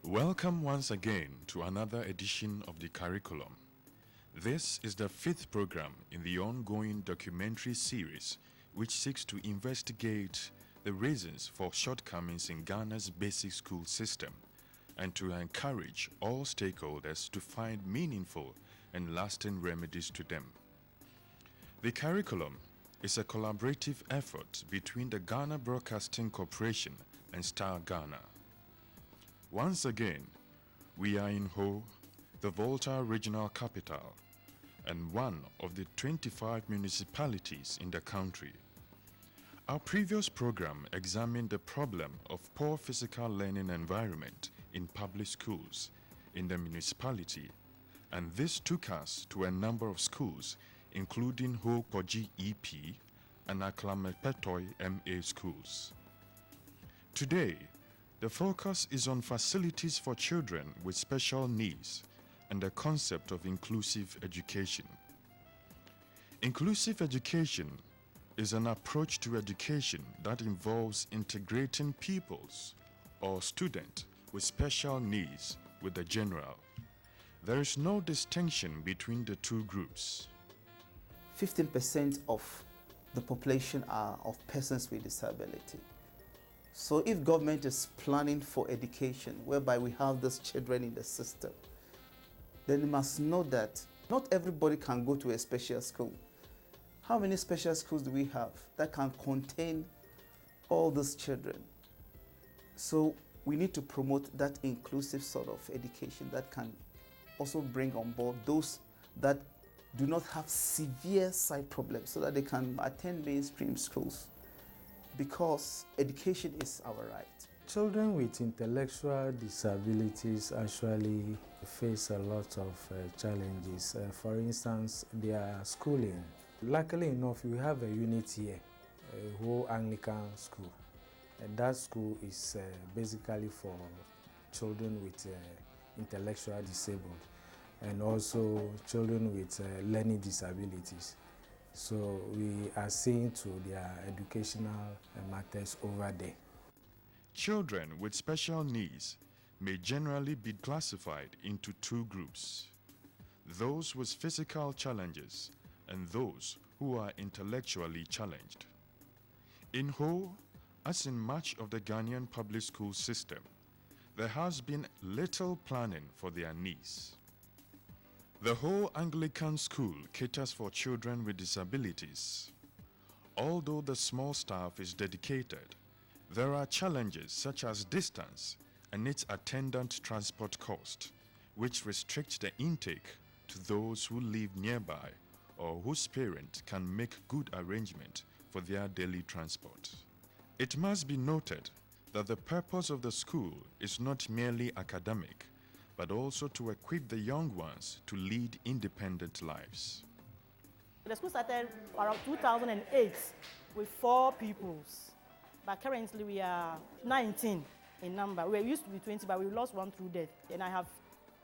Welcome once again to another edition of the curriculum. This is the 5th program in the ongoing documentary series which seeks to investigate the reasons for shortcomings in Ghana's basic school system and to encourage all stakeholders to find meaningful and lasting remedies to them. The curriculum is a collaborative effort between the Ghana Broadcasting Corporation and Star Ghana. Once again, we are in Ho, the Volta regional capital, and one of the 25 municipalities in the country. Our previous program examined the problem of poor physical learning environment in public schools in the municipality, and this took us to a number of schools, including Ho Poji EP and Aklamepetoi MA schools. Today, the focus is on facilities for children with special needs and the concept of inclusive education. Inclusive education is an approach to education that involves integrating pupils or students with special needs with the general. There is no distinction between the two groups. 15% of the population are of persons with disability. So if government is planning for education, whereby we have these children in the system, then you must know that not everybody can go to a special school. How many special schools do we have that can contain all these children? So we need to promote that inclusive sort of education that can also bring on board those that do not have severe sight problems so that they can attend mainstream schools. Because education is our right. Children with intellectual disabilities actually face a lot of challenges. For instance, their schooling. Luckily enough, we have a unit here, a whole Anglican school. And that school is basically for children with intellectual disabled and also children with learning disabilities. So we are seeing to their educational matters over there. Children with special needs may generally be classified into two groups: those with physical challenges and those who are intellectually challenged. In Ho, as in much of the Ghanaian public school system, there has been little planning for their needs. The whole Anglican school caters for children with disabilities. Although the small staff is dedicated, there are challenges such as distance and its attendant transport cost, which restrict the intake to those who live nearby or whose parents can make good arrangement for their daily transport. It must be noted that the purpose of the school is not merely academic, but also to equip the young ones to lead independent lives. The school started around 2008 with 4 pupils, but currently we are 19 in number. We used to be 20, but we lost 1 through death. And I have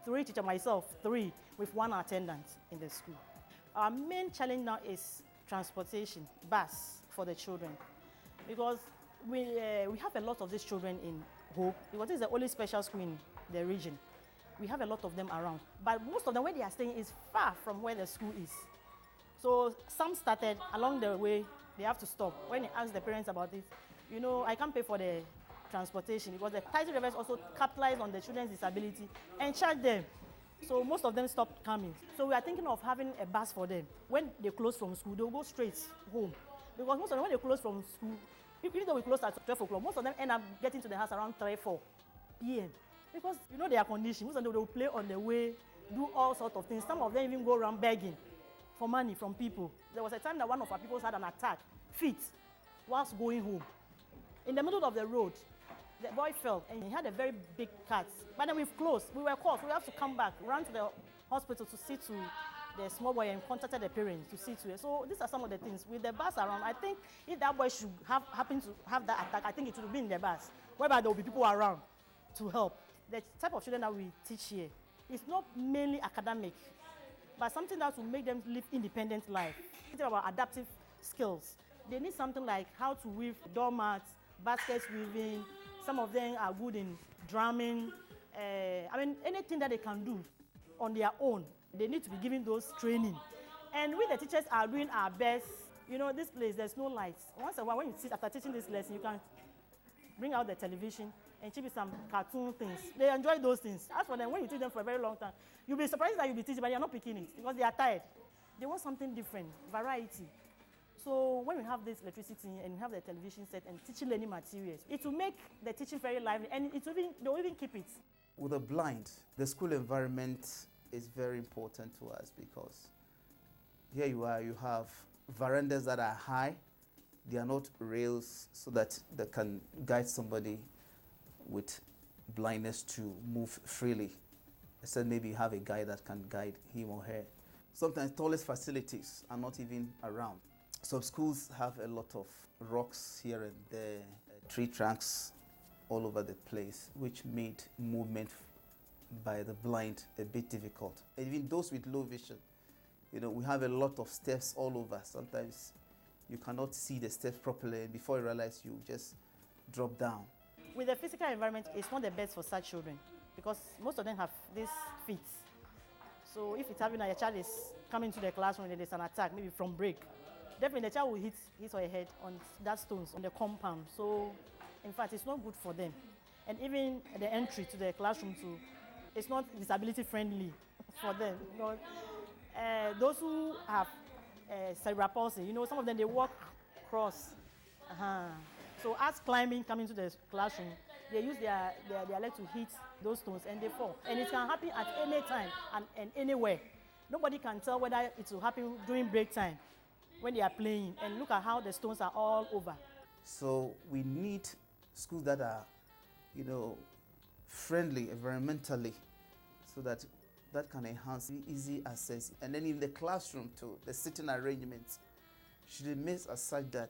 3 teachers, myself 3, with 1 attendant in the school. Our main challenge now is transportation, bus for the children, because we have a lot of these children in Hope, because this is the only special school in the region. We have a lot of them around, but most of them where they are staying is far from where the school is. So some started along the way, they have to stop. When they ask the parents about it, you know, I can't pay for the transportation because the taxi drivers also capitalize on the children's disability and charge them. So most of them stopped coming. So we are thinking of having a bus for them. When they close from school, they'll go straight home. Because most of them, when they close from school, even though we close at 12 o'clock, most of them end up getting to the house around 3, 4 p.m. Because you know their condition. Most of them will play on the way, do all sorts of things. Some of them even go around begging for money from people. There was a time that one of our people had an attack, feet, whilst going home. In the middle of the road, the boy fell and he had a very big cut. But then we've closed. We were called. So we have to come back, run to the hospital to see to the small boy and contacted the parents to see to it. So these are some of the things. With the bus around, I think if that boy should happen to have that attack, I think it would be in the bus, whereby there will be people around to help. The type of children that we teach here is not mainly academic, but something that will make them live independent life. It's about adaptive skills. They need something like how to weave doormats, baskets weaving. Some of them are good in drumming. Anything that they can do on their own, they need to be given those training. And we, the teachers, are doing our best. You know, this place, there's no lights. Once in a while, when you sit after teaching this lesson, you can bring out the television and give some cartoon things. They enjoy those things. As for them, when you teach them for a very long time, you'll be surprised that you'll be teaching, but you're not picking it because they are tired. They want something different, variety. So when we have this electricity and we have the television set and teaching learning materials, it will make the teaching very lively, and they'll even keep it. With the blind, the school environment is very important to us because here you have verandas that are high. They are not rails so that they can guide somebody with blindness to move freely. Instead, maybe you have a guy that can guide him or her. Sometimes tallest facilities are not even around. Some schools have a lot of rocks here and there, tree trunks all over the place, which made movement by the blind a bit difficult. And even those with low vision, you know, we have a lot of steps all over. Sometimes you cannot see the steps properly, and before you realize, you just drop down. With the physical environment, it's not the best for such children because most of them have these feet. So if it's having a child is coming to the classroom and there's an attack, maybe from break, definitely the child will hit his or her head on that stones on the compound. So in fact, it's not good for them. And even the entry to the classroom too, it's not disability friendly for them. You know, those who have cerebral palsy, you know, some of them, they walk cross. So as climbing, coming to the classroom, they use their leg to hit those stones and they fall. And it can happen at any time and anywhere. Nobody can tell whether it will happen during break time when they are playing. And look at how the stones are all over. So we need schools that are, you know, friendly environmentally, so that can enhance easy access. And then in the classroom too, the sitting arrangements should be made as such that,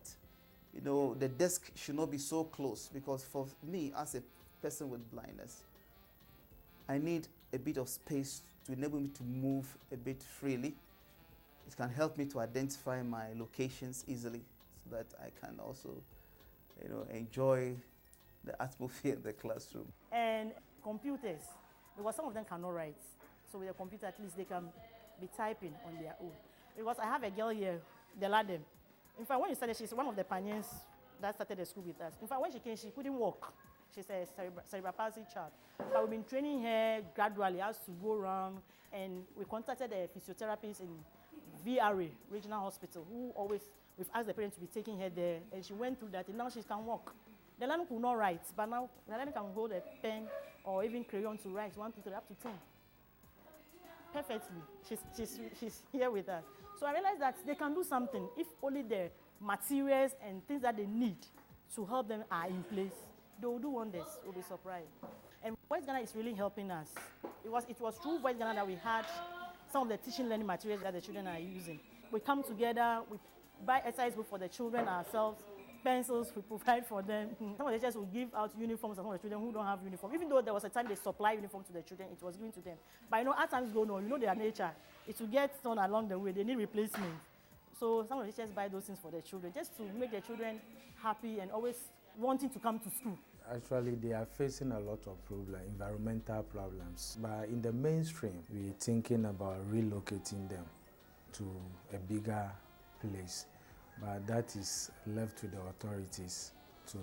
you know, the desk should not be so close, because for me as a person with blindness, I need a bit of space to enable me to move a bit freely. It can help me to identify my locations easily so that I can also, you know, enjoy the atmosphere in the classroom. And computers, because some of them cannot write. So with a computer, at least they can be typing on their own. Because I have a girl here, the Ladem. In fact, when you started, she's one of the pioneers that started the school with us. In fact, when she came, she couldn't walk. She's a cerebral palsy child. But we've been training her gradually as to go around, and we contacted the physiotherapists in VRA, Regional Hospital, we've asked the parents to be taking her there, and she went through that, and now she can walk. The learner could not write, but now the learner can hold a pen or even crayon to write 1, 2, 3, up to 10. Perfectly. She's here with us. So I realized that they can do something if only the materials and things that they need to help them are in place. They will do wonders. We'll be surprised. And Voice Ghana is really helping us. It was through Voice Ghana that we had some of the teaching learning materials that the children are using. We come together, we buy exercise books for the children ourselves, pencils we provide for them. Some of the teachers will give out uniforms to some of the children who don't have uniform. Even though there was a time they supply uniform to the children, it was given to them. But you know, as times go on, you know their nature. It will get done along the way. They need replacement. So some of the teachers buy those things for their children, just to make their children happy and always wanting to come to school. Actually, they are facing a lot of problems, environmental problems. But in the mainstream, we're thinking about relocating them to a bigger place. But that is left to the authorities to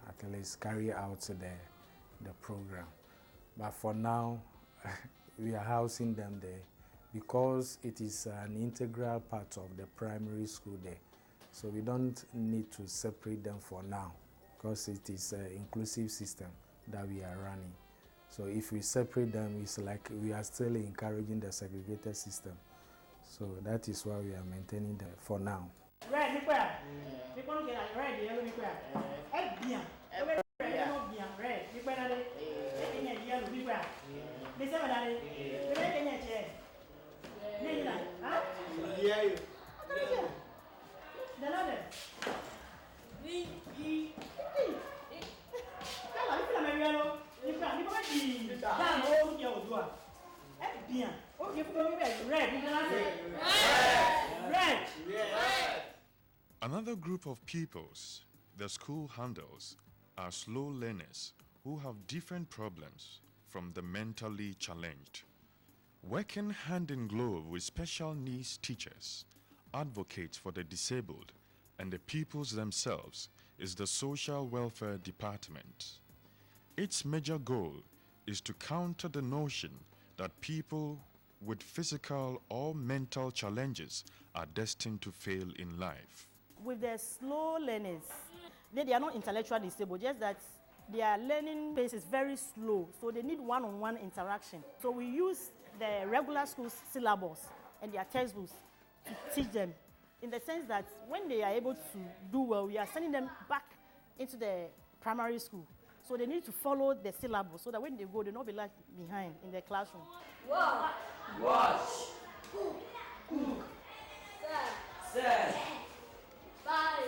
at least carry out the program. But for now, we are housing them there because it is an integral part of the primary school there. So we don't need to separate them for now, because it is an inclusive system that we are running. So if we separate them, it's like we are still encouraging the segregated system. So that is why we are maintaining them for now. Another group of pupils the school handles are slow learners who have different problems from the mentally challenged. Working hand in glove with special needs teachers, advocates for the disabled, and the pupils themselves is the Social Welfare Department. Its major goal is to counter the notion that people with physical or mental challenges are destined to fail in life. With the slow learners, they are not intellectually disabled, just that their learning pace is very slow, so they need one-on-one interaction. So we use the regular school syllabus and their textbooks to teach them, in the sense that when they are able to do well, we are sending them back into the primary school. So they need to follow the syllabus so that when they go, they'll not be left behind in the classroom. Walk, watch, cook, serve, buy.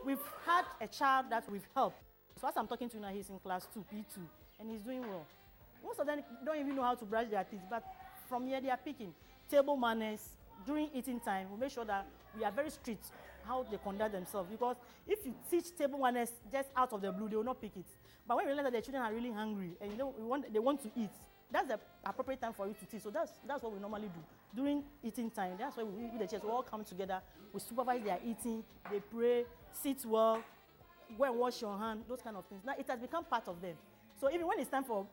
We've had a child that we've helped. So as I'm talking to you now, he's in class 2, P2, and he's doing well. Most of them don't even know how to brush their teeth, but from here they are picking. Table manners, during eating time, we make sure that we are very strict how they conduct themselves, because if you teach table manners just out of the blue, they will not pick it. But when we realize that the children are really hungry and they want to eat, that's the appropriate time for you to teach. So that's what we normally do. During eating time, that's why we with the church, we all come together, we supervise their eating, they pray, sit well, go and wash your hand, those kind of things. Now it has become part of them. So even when it's time for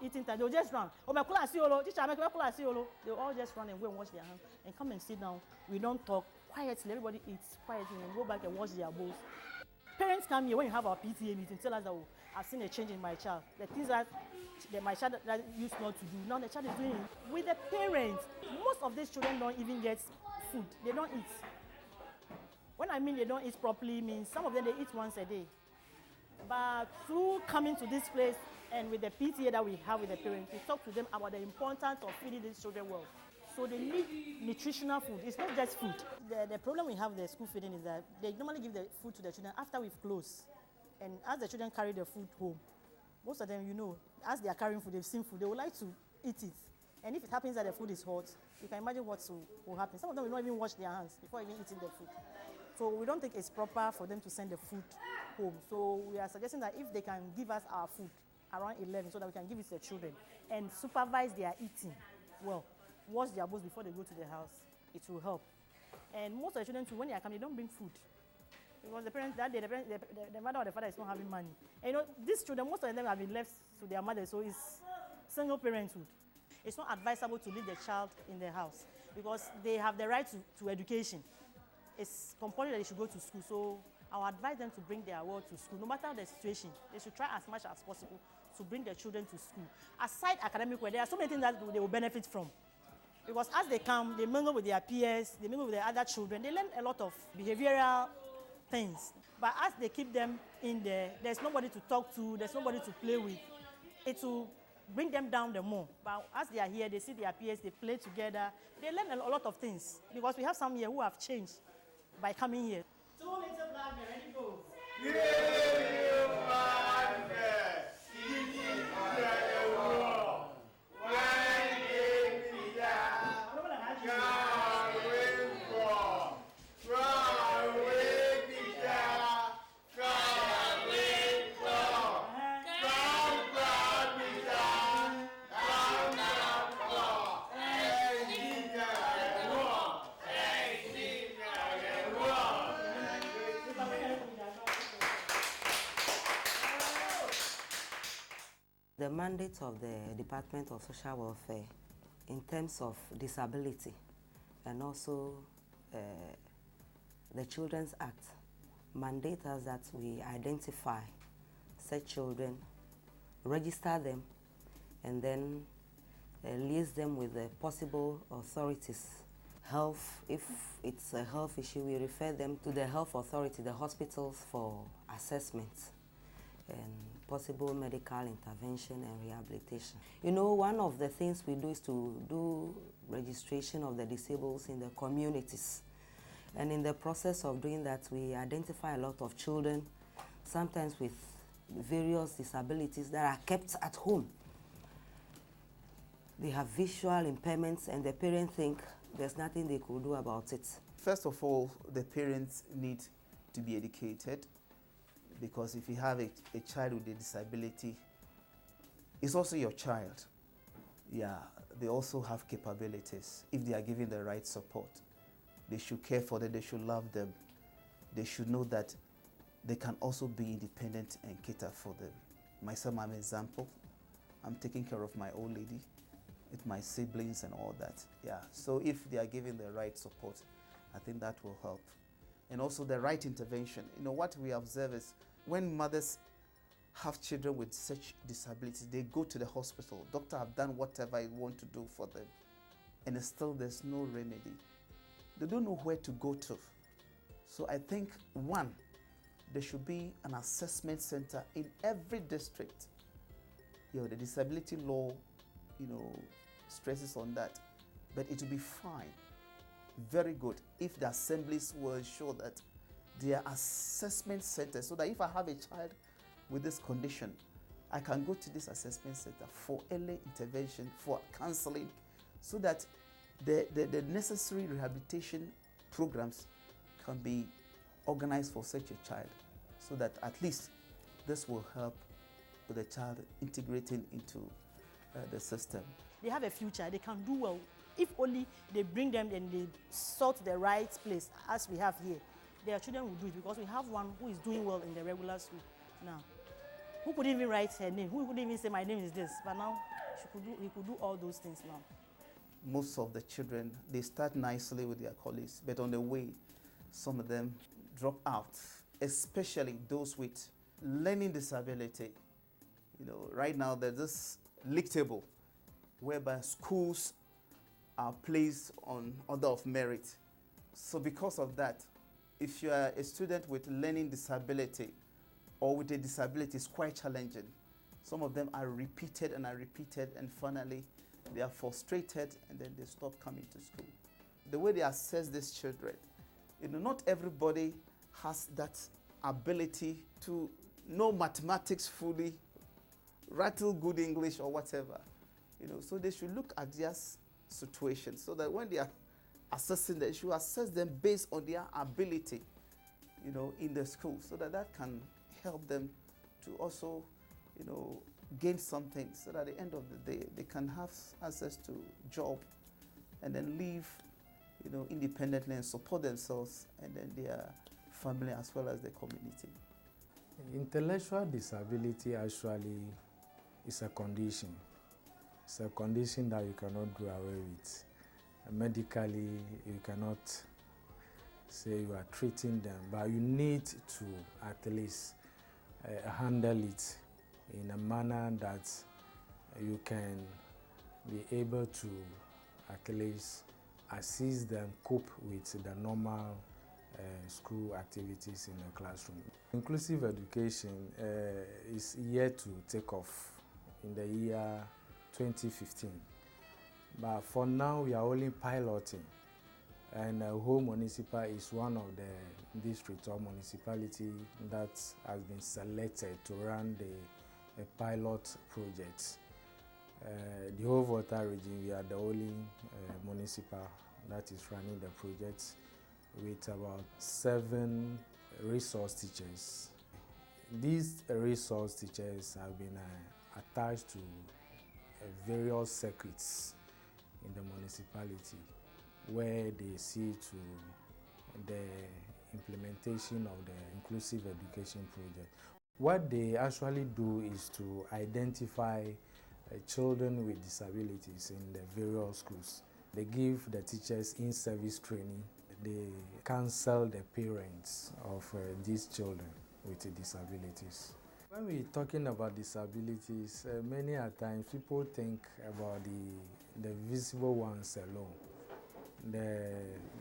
eating time, they'll just run. Oh, my class, teacher, my class, they'll all just run and go and wash their hands and come and sit down. We don't talk. Quietly, everybody eats quietly and go back and wash their bowls. Parents come here when you have our PTA meeting, tell us that, oh, I've seen a change in my child. The things that my child that used not to do, now the child is doing it. With the parents, most of these children don't even get food. They don't eat. When I mean they don't eat properly, means some of them, they eat once a day. But through coming to this place and with the PTA that we have with the parents, we talk to them about the importance of feeding these children well. So they need nutritional food. It's not just food. The problem we have with the school feeding is that they normally give the food to the children after we've closed. And as the children carry the food home, most of them, as they are carrying food, they've seen food, they would like to eat it. And if it happens that the food is hot, you can imagine what will happen. Some of them will not even wash their hands before even eating the food. So we don't think it's proper for them to send the food home. So we are suggesting that if they can give us our food around 11 so that we can give it to the children and supervise their eating well, wash their bowls before they go to the house, it will help. And most of the children too, when they are coming, they don't bring food. Because the parents, that day, the mother or the father is not having money. And these children, most of them have been left to their mother, so it's single parenthood. It's not advisable to leave the child in the house because they have the right to education. It's compulsory that they should go to school. So I would advise them to bring their world to school. No matter the situation, they should try as much as possible to bring their children to school. Aside academic work, there are so many things that they will benefit from. Because as they come, they mingle with their peers, they mingle with their other children. They learn a lot of behavioral things. But as they keep them in there, there's nobody to talk to, there's nobody to play with. It will bring them down the more. But as they are here, they see their peers, they play together. They learn a lot of things. Because we have some here who have changed by coming here. 2 little black men, ready, go. The mandate of the Department of Social Welfare in terms of disability and also the Children's Act mandate us that we identify such children, register them, and then liaise them with the possible authorities. Health, if it's a health issue, we refer them to the health authority, the hospitals, for assessment and possible medical intervention and rehabilitation. One of the things we do is to do registration of the disabled in the communities. And in the process of doing that, we identify a lot of children, sometimes with various disabilities that are kept at home. they have visual impairments and the parents think there's nothing they could do about it. First of all, the parents need to be educated, because if you have a child with a disability, it's also your child. Yeah, they also have capabilities. If they are given the right support, they should care for them, they should love them. They should know that they can also be independent and cater for them. Myself, I'm an example. I'm taking care of my old lady, with my siblings and all that. Yeah, so if they are given the right support, I think that will help. And also the right intervention. You know, what we observe is when mothers have children with such disabilities, they go to the hospital. Doctor have done whatever he want to do for them, and still there's no remedy. They don't know where to go to. So I think, one, there should be an assessment center in every district. You know, the disability law, you know, stresses on that, but it will be fine, very good, if the assemblies will ensure that there are assessment centers, so that if I have a child with this condition, I can go to this assessment center for early intervention, for counseling, so that the necessary rehabilitation programs can be organized for such a child, so that at least this will help with the child integrating into the system. They have a future, they can do well. If only they bring them and they sort the right place, as we have here, their children will do it, because we have one who is doing well in the regular school now. Who could even write her name? Who could even say my name is this? But now he could do all those things now. Most of the children, they start nicely with their colleagues, but on the way, some of them drop out, especially those with learning disability. You know, right now there's this league table whereby schools are placed on order of merit. So because of that, if you are a student with learning disability or with a disability, it's quite challenging. Some of them are repeated, and finally they are frustrated, and then they stop coming to school. The way they assess these children, you know, not everybody has that ability to know mathematics fully, rattle good English or whatever. You know, so they should look at their situation, so that when they are assessing, they should assess them based on their ability, you know, in the school, so that can help them to also, you know, gain something, so that at the end of the day they can have access to job and then live, you know, independently and support themselves and then their family as well as the community. Intellectual disability actually is a condition. It's a condition that you cannot do away with. Medically, you cannot say you are treating them, but you need to at least handle it in a manner that you can be able to at least assist them cope with the normal school activities in the classroom. Inclusive education is yet to take off in the year 2015. But for now, we are only piloting. And Ho Municipal is one of the districts or municipality that has been selected to run the pilot project. The whole Volta region, we are the only municipal that is running the project, with about 7 resource teachers. These resource teachers have been attached to various circuits in the municipality, where they see to the implementation of the inclusive education project. What they actually do is to identify children with disabilities in the various schools. They give the teachers in-service training. They counsel the parents of these children with disabilities. When we're talking about disabilities, many a times people think about the visible ones alone. The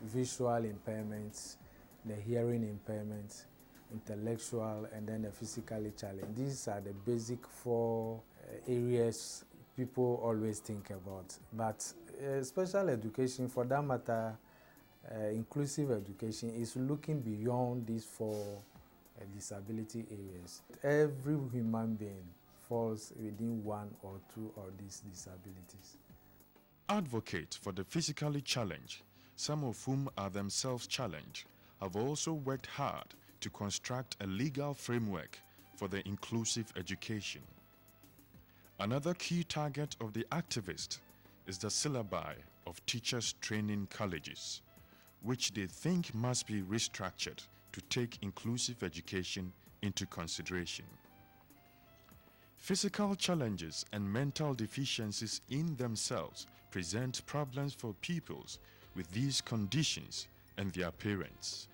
visual impairments, the hearing impairments, intellectual, and then the physically challenged. These are the basic 4 areas people always think about. But special education, for that matter, inclusive education, is looking beyond these 4 disability areas. Every human being falls within 1 or 2 of these disabilities. Advocates for the physically challenged, some of whom are themselves challenged, have also worked hard to construct a legal framework for the inclusive education. Another key target of the activists is the syllabi of teachers' training colleges, which they think must be restructured to take inclusive education into consideration. Physical challenges and mental deficiencies in themselves present problems for pupils with these conditions and their parents.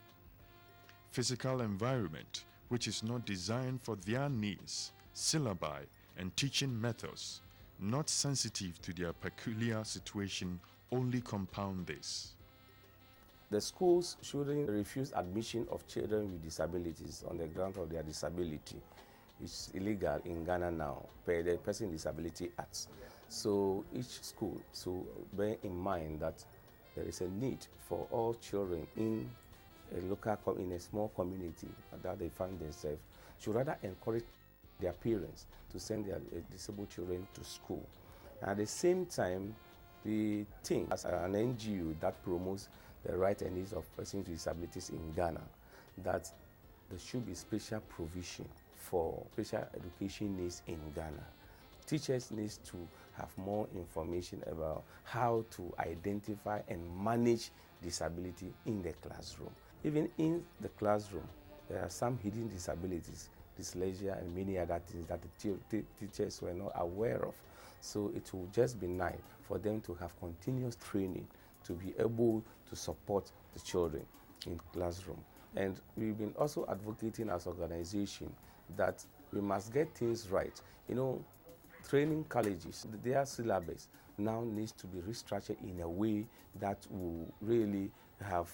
Physical environment which is not designed for their needs, syllabi, and teaching methods, not sensitive to their peculiar situation, only compound this. The schools shouldn't refuse admission of children with disabilities on the ground of their disability. It's illegal in Ghana now, per the Person with Disability Act. So each school should bear in mind that there is a need for all children in in a small community that they find themselves, should rather encourage their parents to send their disabled children to school. At the same time, we think as an NGO that promotes the rights and needs of persons with disabilities in Ghana, that there should be special provision for special education needs in Ghana. Teachers need to have more information about how to identify and manage disability in the classroom. Even in the classroom, there are some hidden disabilities, dyslexia and many other things that the teachers were not aware of. So it will just be nice for them to have continuous training to be able to support the children in classroom. And we've been also advocating as an organization that we must get things right. You know, training colleges, their syllabus now needs to be restructured in a way that will really have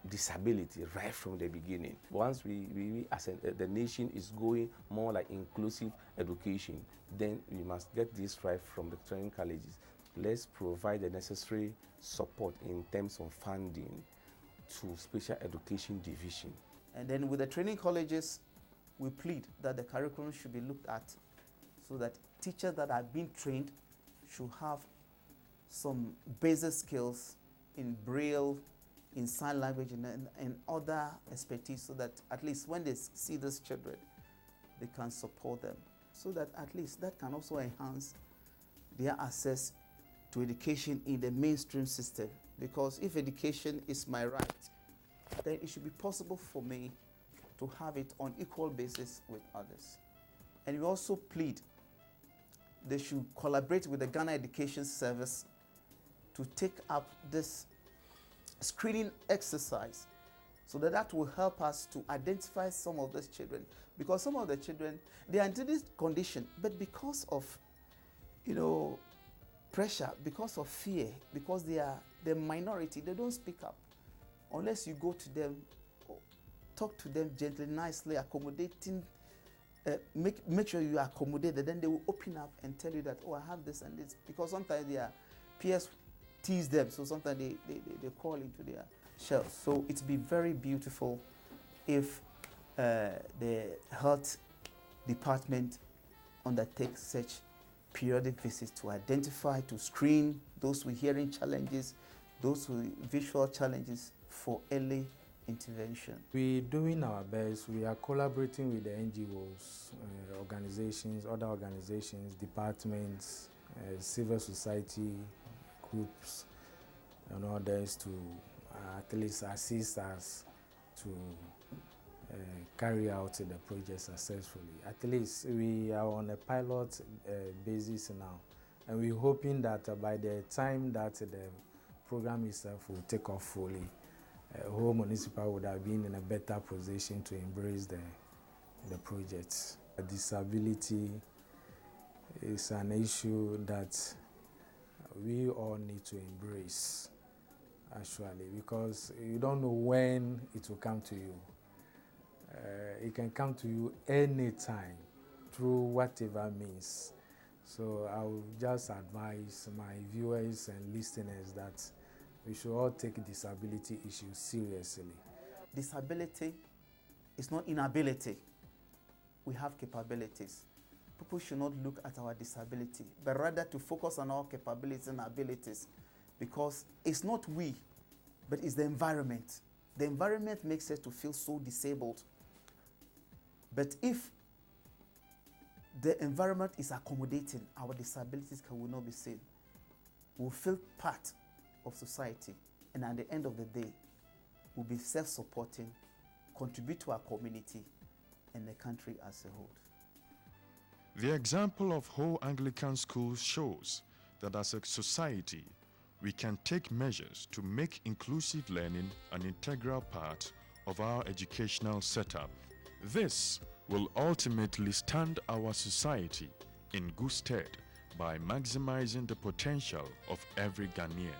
disability right from the beginning. Once we as the nation is going more like inclusive education, then we must get this right from the training colleges. Let's provide the necessary support in terms of funding to special education division. And then with the training colleges, we plead that the curriculum should be looked at so that teachers that are being trained should have some basic skills in Braille, in sign language, and other expertise, so that at least when they see these children, they can support them. So that at least that can also enhance their access to education in the mainstream system. Because if education is my right, then it should be possible for me to have it on equal basis with others. And we also plead they should collaborate with the Ghana Education Service to take up this screening exercise, so that will help us to identify some of these children. Because some of the children, they are in this condition, but because of, pressure, because of fear, because they are the minority, they don't speak up. Unless you go to them, talk to them gently, nicely, accommodating, make sure you are accommodated, then they will open up and tell you that, oh, I have this and this. Because sometimes their peers tease them, so sometimes they call into their shells. So it'd be very beautiful if the health department undertakes such periodic visits to identify, to screen those with hearing challenges, those with visual challenges, for early intervention. We're doing our best. We are collaborating with the NGOs, organizations, other organizations, departments, civil society groups, and others to at least assist us to carry out the project successfully. At least we are on a pilot basis now, and we're hoping that by the time that the program itself will take off fully, whole municipal would have been in a better position to embrace the project. Disability is an issue that we all need to embrace, actually, because you don't know when it will come to you. It can come to you anytime through whatever means. So I will just advise my viewers and listeners that we should all take disability issues seriously. Disability is not inability. We have capabilities. people should not look at our disability, but rather to focus on our capabilities and abilities, because it's not we, but it's the environment. The environment makes us to feel so disabled. But if the environment is accommodating, our disabilities will not be seen. We'll feel part of society, and at the end of the day, we'll be self-supporting, contribute to our community and the country as a whole. The example of Ho Anglican schools shows that as a society, we can take measures to make inclusive learning an integral part of our educational setup. This will ultimately stand our society in good stead by maximizing the potential of every Ghanaian.